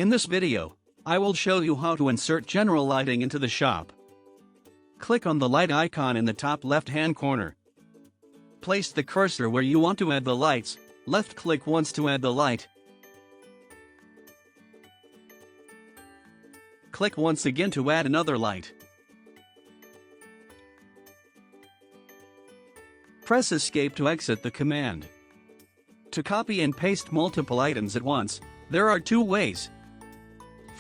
In this video, I will show you how to insert general lighting into the shop. Click on the light icon in the top left-hand corner. Place the cursor where you want to add the lights, left-click once to add the light. Click once again to add another light. Press Escape to exit the command. To copy and paste multiple items at once, there are two ways.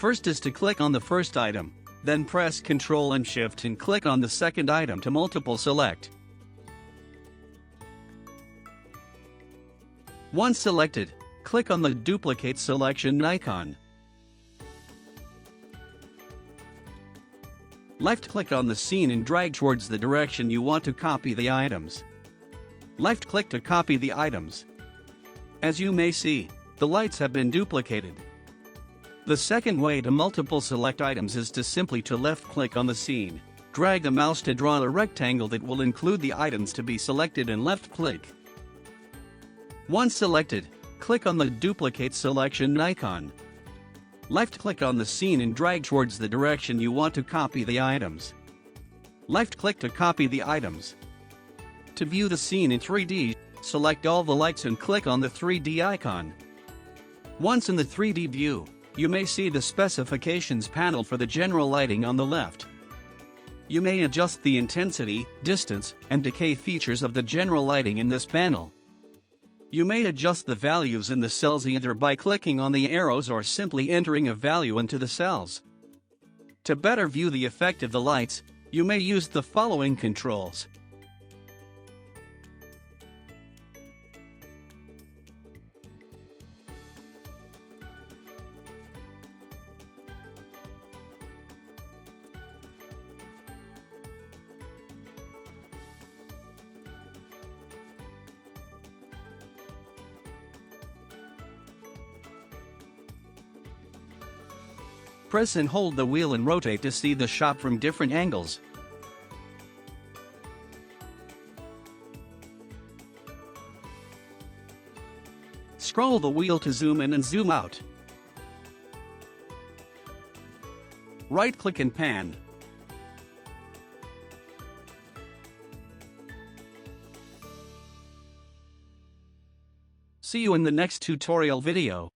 First is to click on the first item, then press Ctrl and Shift and click on the second item to multiple select. Once selected, click on the duplicate selection icon. Left-click on the scene and drag towards the direction you want to copy the items. Left-click to copy the items. As you may see, the lights have been duplicated. The second way to multiple select items is to simply left-click on the scene, drag the mouse to draw a rectangle that will include the items to be selected and left-click. Once selected, click on the duplicate selection icon. Left-click on the scene and drag towards the direction you want to copy the items. Left-click to copy the items. To view the scene in 3D, select all the lights and click on the 3D icon. Once in the 3D view, you may see the specifications panel for the general lighting on the left. You may adjust the intensity, distance, and decay features of the general lighting in this panel. You may adjust the values in the cells either by clicking on the arrows or simply entering a value into the cells. To better view the effect of the lights, you may use the following controls. Press and hold the wheel and rotate to see the shop from different angles. Scroll the wheel to zoom in and zoom out. Right-click and pan. See you in the next tutorial video.